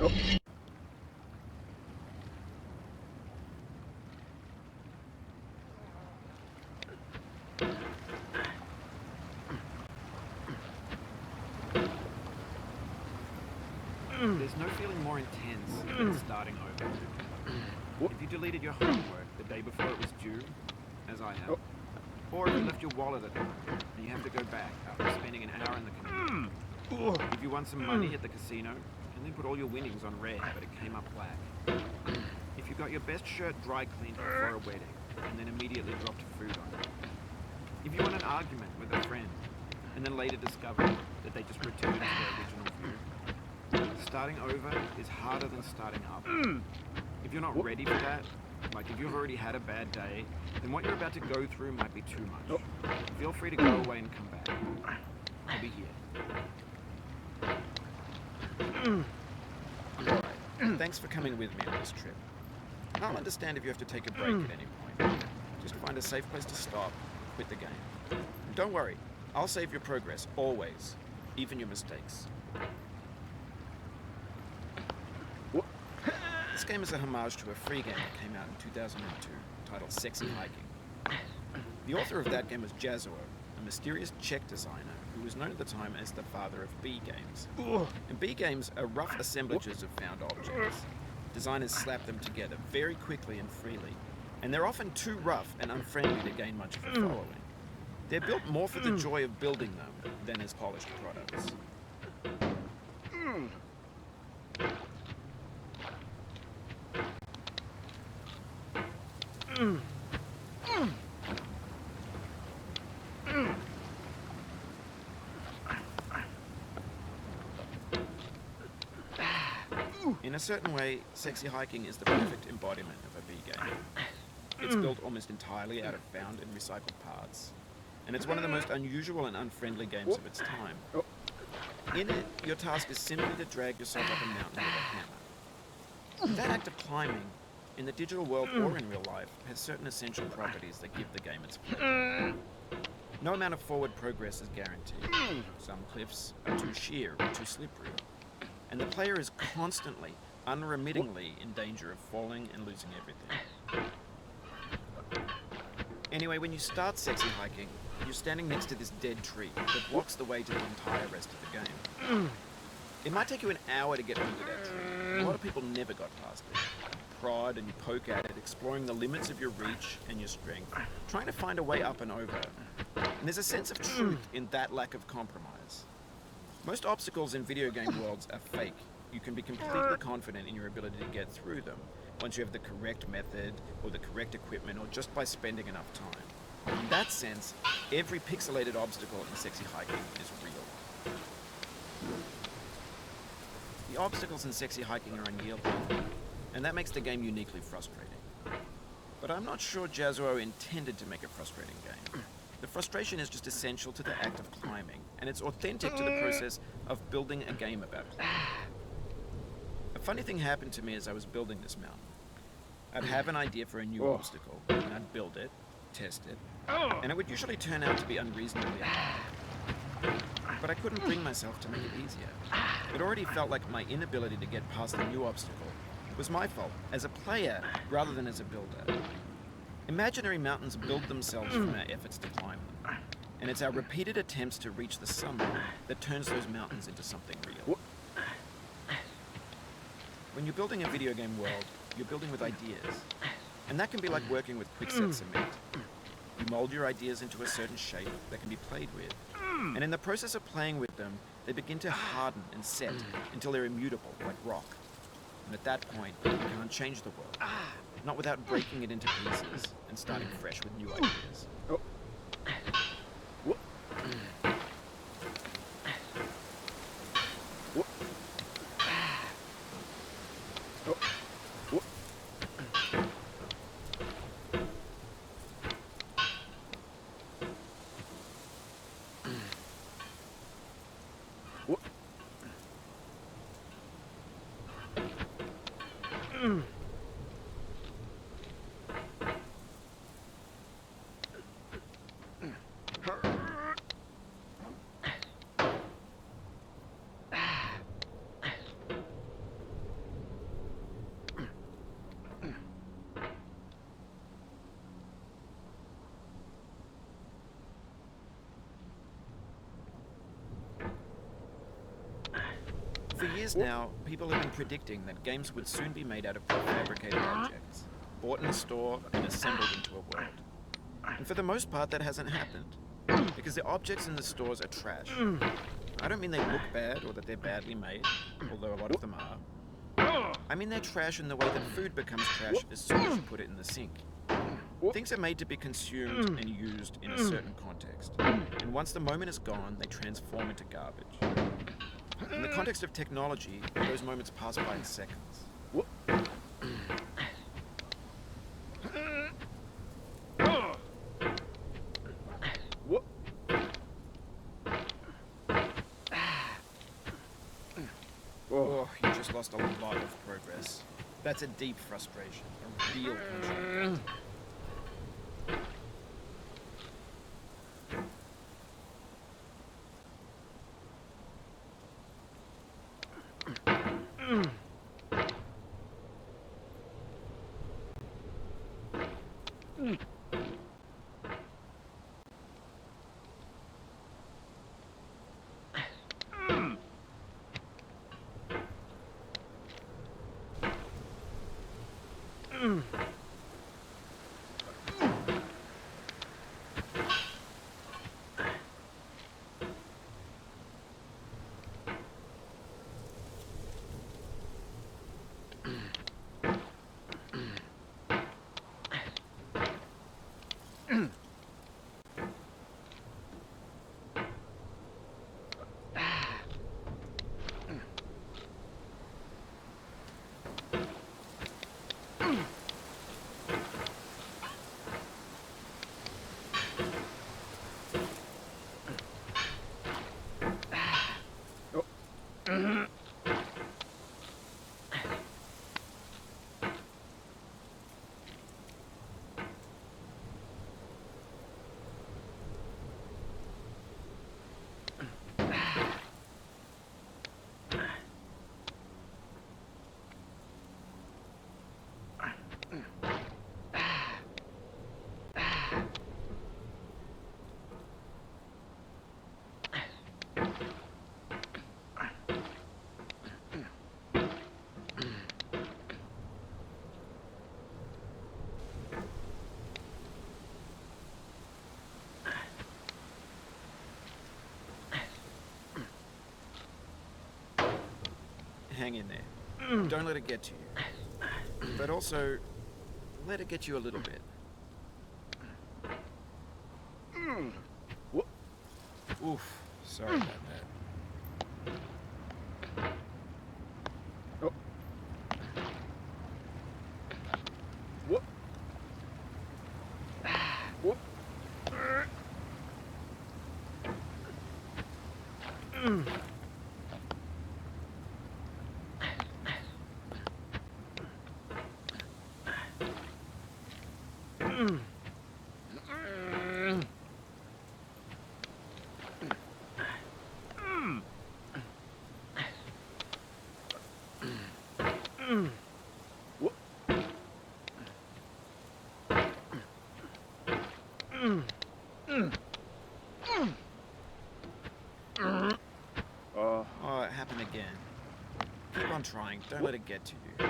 There's no feeling more intense than starting over. If you deleted your homework the day before it was due, as I have, or if you left your wallet at home and you have to go back after spending an hour in the community. If you won some money at the casino and then put all your winnings on red but it came up black. If you got your best shirt dry cleaned before a wedding and then immediately dropped food on it. If you won an argument with a friend and then later discovered that they just returned to their original view. Starting over is harder than starting up. If you're not ready for that, like if you've already had a bad day, then what you're about to go through might be too much. Feel free to go away and come back. I'll be here. Alright, thanks for coming with me on this trip. I'll understand if you have to take a break at any point. Just find a safe place to stop, quit the game. And don't worry, I'll save your progress, always, even your mistakes. This game is a homage to a free game that came out in 2002, titled Sexy Hiking. The author of that game was Jazuo, a mysterious Czech designer who was known at the time as the father of B games. And B games are rough assemblages of found objects. Designers slap them together very quickly and freely, and they're often too rough and unfriendly to gain much of a following. They're built more for the joy of building them than as polished products. In a certain way, Sexy Hiking is the perfect embodiment of a B game. It's built almost entirely out of found and recycled parts, and it's one of the most unusual and unfriendly games of its time. In it, your task is simply to drag yourself up a mountain with a hammer. That act of climbing, in the digital world or in real life, has certain essential properties that give the game its flavor. No amount of forward progress is guaranteed. Some cliffs are too sheer or too slippery, and the player is constantly, unremittingly in danger of falling and losing everything. Anyway, when you start Sexy Hiking, you're standing next to this dead tree that blocks the way to the entire rest of the game. It might take you an hour to get under that tree. A lot of people never got past it. You prod and you poke at it, exploring the limits of your reach and your strength, trying to find a way up and over. And there's a sense of truth in that lack of compromise. Most obstacles in video game worlds are fake. You can be completely confident in your ability to get through them once you have the correct method or the correct equipment or just by spending enough time. In that sense, every pixelated obstacle in Sexy Hiking is real. The obstacles in Sexy Hiking are unyielding, and that makes the game uniquely frustrating. But I'm not sure Jazuo intended to make a frustrating game. The frustration is just essential to the act of climbing, and it's authentic to the process of building a game about climbing. A funny thing happened to me as I was building this mountain. I'd have an idea for a new obstacle, and I'd build it, test it, and it would usually turn out to be unreasonably hard. But I couldn't bring myself to make it easier. It already felt like my inability to get past the new obstacle was my fault, as a player rather than as a builder. Imaginary mountains build themselves from our efforts to climb them, and it's our repeated attempts to reach the summit that turns those mountains into something real. When you're building a video game world, you're building with ideas, and that can be like working with quickset cement. You mold your ideas into a certain shape that can be played with, and in the process of playing with them, they begin to harden and set until they're immutable, like rock. And at that point, you can't change the world, not without breaking it into pieces and starting fresh with new ideas. For years now, people have been predicting that games would soon be made out of prefabricated objects, bought in a store and assembled into a world. And for the most part, that hasn't happened, because the objects in the stores are trash. I don't mean they look bad or that they're badly made, although a lot of them are. I mean they're trash in the way that food becomes trash as soon as you put it in the sink. Things are made to be consumed and used in a certain context, and once the moment is gone, they transform into garbage. In the context of technology, those moments pass by in seconds. Oh, you just lost a lot of progress. That's a deep frustration, a real punch. Hang in there. Don't let it get to you. But also, let it get you a little bit. Oof, sorry about that. Oh, it happened again. Keep on trying. Don't let it get to you.